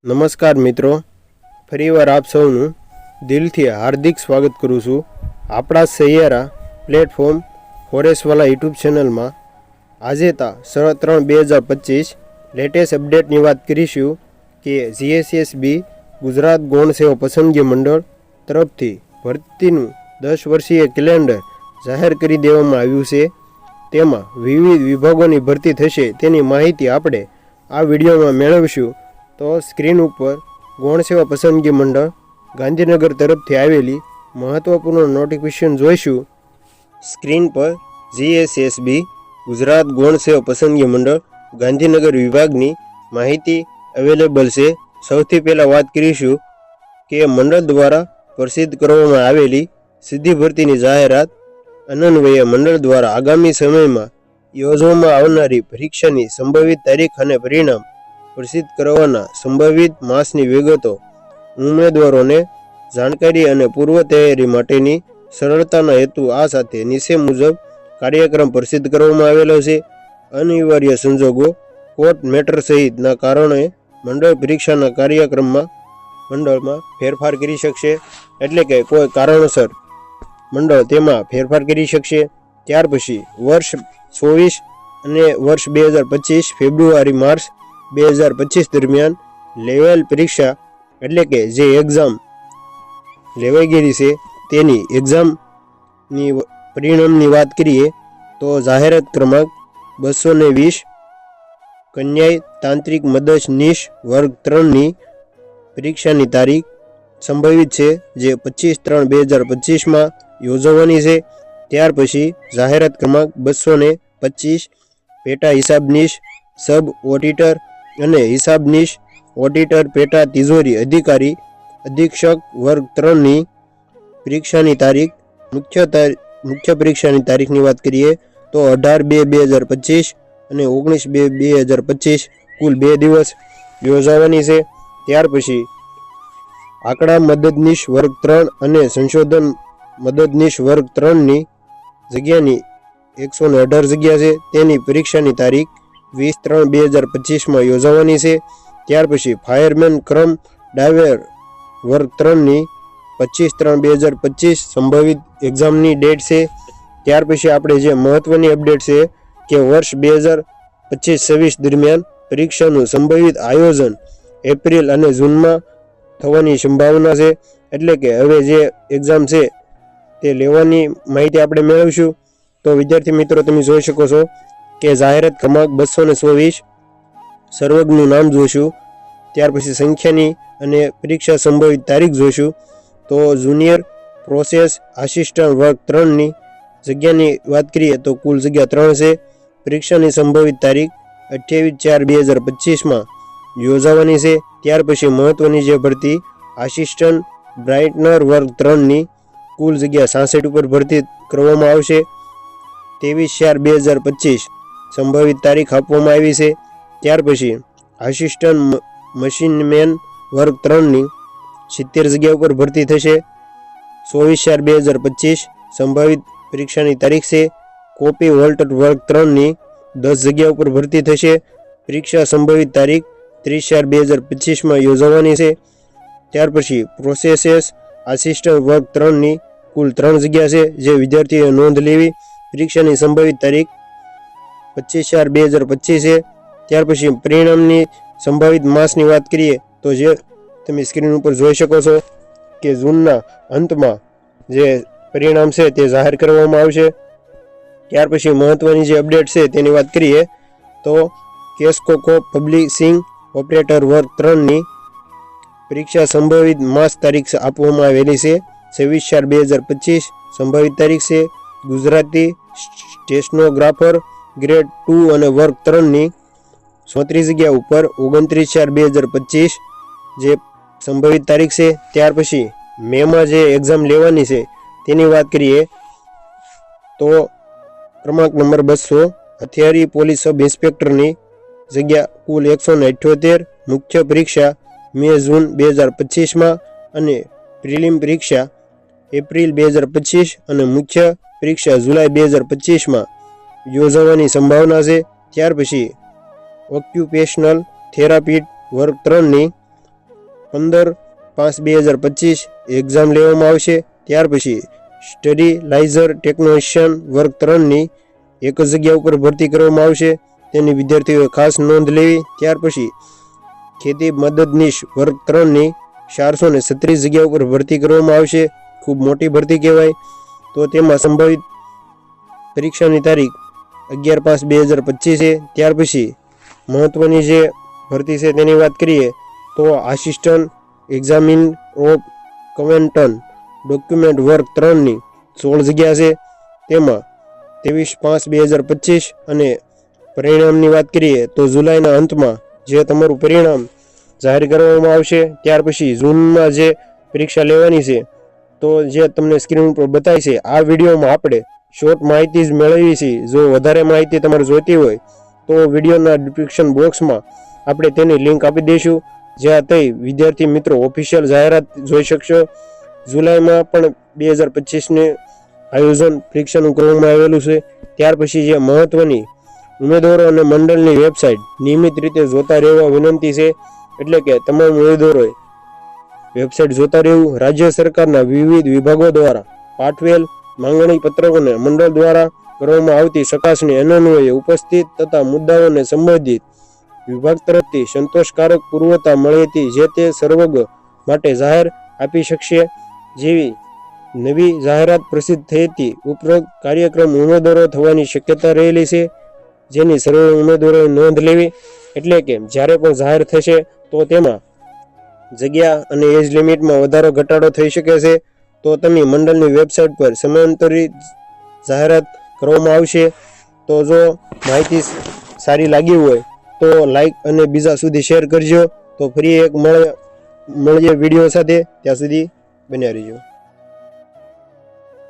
નમસ્કાર મિત્રો, ફરીવાર આપ સૌનું દિલથી હાર્દિક સ્વાગત કરું છું આપણા સૈયારા પ્લેટફોર્મ ફોરેસ્ટવાલા યુટ્યુબ ચેનલમાં। આજે 3/3/2025 લેટેસ્ટ અપડેટની વાત કરીશું કે જીએસએસબી ગુજરાત ગૌણ સેવા પસંદગી મંડળ તરફથી ભરતીનું 10 વર્ષીય કેલેન્ડર જાહેર કરી દેવામાં આવ્યું છે। તેમાં વિવિધ વિભાગોની ભરતી થશે તેની માહિતી આપણે આ વિડીયોમાં મેળવીશું। તો સ્ક્રીન ઉપર ગૌણ સેવા પસંદગી મંડળ ગાંધીનગર તરફથી આવેલી મહત્વપૂર્ણ નોટિફિકેશન જોઈશું। સ્ક્રીન પર જીએસએસબી ગુજરાત ગૌણ સેવા પસંદગી મંડળ ગાંધીનગર વિભાગની માહિતી અવેલેબલ છે। સૌથી પહેલાં વાત કરીશું કે મંડળ દ્વારા પ્રસિદ્ધ કરવામાં આવેલી સીધી ભરતીની જાહેરાત અન્વયે મંડળ દ્વારા આગામી સમયમાં યોજવામાં આવનારી પરીક્ષાની સંભવિત તારીખ અને પરિણામ પ્રસિદ્ધ કરવાના સંભવિત માસની વિગતો ઉમેદવારોને જાણકારી અને પૂર્વ તૈયારી માટેની સરળતાના હેતુ આ સાથે નીચે મુજબ કાર્યક્રમ પ્રસિદ્ધ કરવામાં આવેલો છે। અનિવાર્ય સંજોગો કોર્ટ મેટર સહિતના કારણે મંડળ પરીક્ષાના કાર્યક્રમમાં મંડળમાં ફેરફાર કરી શકશે, એટલે કે કોઈ કારણોસર મંડળ તેમાં ફેરફાર કરી શકશે। ત્યાર પછી વર્ષ 24 અને વર્ષ 2025 ફેબ્રુઆરી માર્ચ 2025 દરમિયાન લેવલ પરીક્ષા એટલે કે જે એક્ઝામ લેવાઈ ગયેલી છે તેની એક્ઝામની પરિણામની વાત કરીએ તો જાહેરાત ક્રમાંક 220 કન્યાય તાંત્રિક મદદનીશ વર્ગ 3ની પરીક્ષાની તારીખ સંભવિત છે જે 25/3/2025માં યોજવાની છે। ત્યાર પછી જાહેરાત ક્રમાંક 225 પેટા હિસાબનીશ સબ ઓડિટર અને હિસાબનીશ ઓડિટર પેટા તિજોરી અધિકારી અધિક્ષક વર્ગ 3ની પરીક્ષાની તારીખ મુખ્ય પરીક્ષાની તારીખની વાત કરીએ તો 18/2/2025 અને 19/2/2025 કુલ 2 દિવસ યોજાવાની છે। ત્યાર પછી આંકડા મદદનીશ વર્ગ 3 અને સંશોધન મદદનીશ વર્ગ 3ની જગ્યાની 118 જગ્યા છે તેની પરીક્ષાની તારીખ 20/3/2025માં યોજાવાની છે। ત્યાર પછી ફાયરમેન ક્રમ ડાયવર વર્ગ 3ની 25/3/2025 સંભવિત એક્ઝામની ડેટ છે। ત્યાર પછી આપણે જે મહત્વની અપડેટ છે કે વર્ષ 2025-26 દરમિયાન પરીક્ષાનું સંભવિત આયોજન એપ્રિલ અને જૂનમાં થવાની સંભાવના છે, એટલે કે હવે જે એક્ઝામ છે તે લેવાની માહિતી આપણે મેળવીશું। તો વિદ્યાર્થી મિત્રો, તમે જોઈ શકો છો કે જાહેરાત ક્રમાંક 224 સર્વજ્ઞનું નામ જોઈશું। ત્યાર પછી સંખ્યાની અને પરીક્ષા સંભવિત તારીખ જોઈશું। તો જુનિયર પ્રોસેસ આસિસ્ટન્ટ વર્ગ 3ની જગ્યાની વાત કરીએ તો કુલ જગ્યા 3 છે। પરીક્ષાની સંભવિત તારીખ 28/4/2025માં યોજાવાની છે। ત્યાર પછી મહત્વની જે ભરતી આસિસ્ટન્ટ બ્રાઇટનર વર્ગ 3ની કુલ જગ્યા 66 ઉપર ભરતી કરવામાં આવશે। 23/4/2025 સંભવિત તારીખ આપવામાં આવી છે। ત્યાર પછી આસિસ્ટન્ટ મશીનમેન વર્ગ 3ની 70 જગ્યા ઉપર ભરતી થશે। 24/4/2025 સંભવિત પરીક્ષાની તારીખ છે। કોપી હોલ્ડર વર્ગ 3ની 10 જગ્યા ઉપર ભરતી થશે। પરીક્ષા સંભવિત તારીખ 30/4/2025માં યોજાવાની છે। ત્યાર પછી પ્રોસેસ આસિસ્ટન્ટ વર્ગ 3ની કુલ 3 જગ્યા છે જે વિદ્યાર્થીઓએ નોંધ લેવી। પરીક્ષાની સંભવિત તારીખ 25/4/2025 છે। ત્યાર પછી પરિણામની સંભવિત માસની વાત કરીએ તો જે તમે સ્ક્રીન ઉપર જોઈ શકો છો કે જૂનના અંતમાં જે પરિણામ છે તે જાહેર કરવામાં આવશે। ત્યાર પછી મહત્વની જે અપડેટ છે તેની વાત કરીએ તો કેસ્કોકો પબ્લિશિંગ ઓપરેટર વર્ગ 3ની પરીક્ષા સંભવિત માસ તારીખ આપવામાં આવેલી છે। 26/4/2025 સંભવિત તારીખ છે। ગુજરાતી સ્ટેશનોગ્રાફર ગ્રેડ 2 અને વર્ગ 3ની 34 જગ્યા ઉપર 29/4/2025 જે સંભવિત તારીખ છે। ત્યાર પછી મેમાં જે એક્ઝામ લેવાની છે તેની વાત કરીએ તો ક્રમાંક નંબર 200 હથિયારી પોલીસ સબ ઇન્સ્પેક્ટરની જગ્યા કુલ 178। મુખ્ય પરીક્ષા મે-જૂન 2025માં અને પ્રિલિમ પરીક્ષા એપ્રિલ 2025 અને મુખ્ય પરીક્ષા જુલાઈ 2025માં યોજવાની સંભાવના છે। ત્યાર પછી ઓક્યુપેશનલ થેરાપી વર્ગ 3ની 15/5/2025 એક્ઝામ લેવામાં આવશે. ત્યાર પછી સ્ટડીલાઇઝર ટેકનિશિયન વર્ગ 3ની એક જ જગ્યા ઉપર ભરતી કરવામાં આવશે. તેની વિદ્યાર્થીઓએ ખાસ નોંધ લેવી. ત્યાર પછી ખેતી મદદનીશ વર્ગ 3ની 436 જગ્યા ઉપર ભરતી કરવામાં આવશે. ખૂબ મોટી ભરતી કહેવાય. તો તેમાં સંભવિત પરીક્ષાની તારીખ 11/5/2025 છે. ત્યાર પછી મહત્વની જે ભરતી છે તેની વાત કરીએ તો આસિસ્ટન્ટ એક્ઝામિન ઓફ કવેન્ટન ડોક્યુમેન્ટ વર્ગ 3ની 16 જગ્યા છે. તેમાં 23/5/2025 અને પરિણામની વાત કરીએ તો જુલાઈના અંતમાં જે તમારું પરિણામ જાહેર કરવામાં આવશે. ત્યાર પછી જૂનમાં જે પરીક્ષા લેવાની છે તો જે તમને સ્ક્રીન ઉપર બતાવી છે આ વિડીયોમાં આપણે શોર્ટ માહિતી જ મેળવી છે. જો વધારે માહિતી તમારે જોઈતી હોય તો વિડીયોના ડિસ્ક્રિપ્શન બોક્સમાં આપણે તેની લિંક આપી દઈશું, જ્યાં તે વિદ્યાર્થી મિત્રો ઓફિશિયલ જાહેરાત જોઈ શકશો. જુલાઈમાં પણ 2025ને આયોજન પરીક્ષાનું કરવામાં આવેલું છે. ત્યાર પછી જે મહત્વની ઉમેદવારો અને મંડળની વેબસાઇટ નિયમિત રીતે જોતા રહેવા વિનંતી છે. એટલે કે તમામ ઉમેદવારોએ વેબસાઇટ જોતા રહેવું. રાજ્ય સરકારના વિવિધ વિભાગો દ્વારા પાઠવેલ માંગણી પત્રકોને મંડળ દ્વારા કરવામાં આવતી ચકાસણી અન્વયે ઉપસ્થિત તથા મુદ્દાઓને સંબંધિત વિભાગ તરફથી સંતોષકારક પૂર્વતા મળેથી જે તે સર્વગ માટે જાહેર આપી શકશે. જેવી નવી જાહેરાત પ્રસિદ્ધ થયેથી ઉપરોક્ત કાર્યક્રમ ઉમેદવારો થવાની શક્યતા રહેલી છે, જેની સર્વે ઉમેદવારોએ નોંધ લેવી. એટલે કે જ્યારે પણ જાહેર થશે તો તેમાં જગ્યા અને એજ લિમિટમાં વધારો ઘટાડો થઈ શકે છે. તો તમે મંડળની વેબસાઇટ પર સમયાંતરિત જાહેરાત કરવામાં આવશે. તો જો માહિતી સારી લાગી હોય તો લાઈક અને બીજા સુધી શેર કરજો. તો ફરી એક મળીએ વિડીયો સાથે. ત્યાં સુધી બન્યા રહીજો.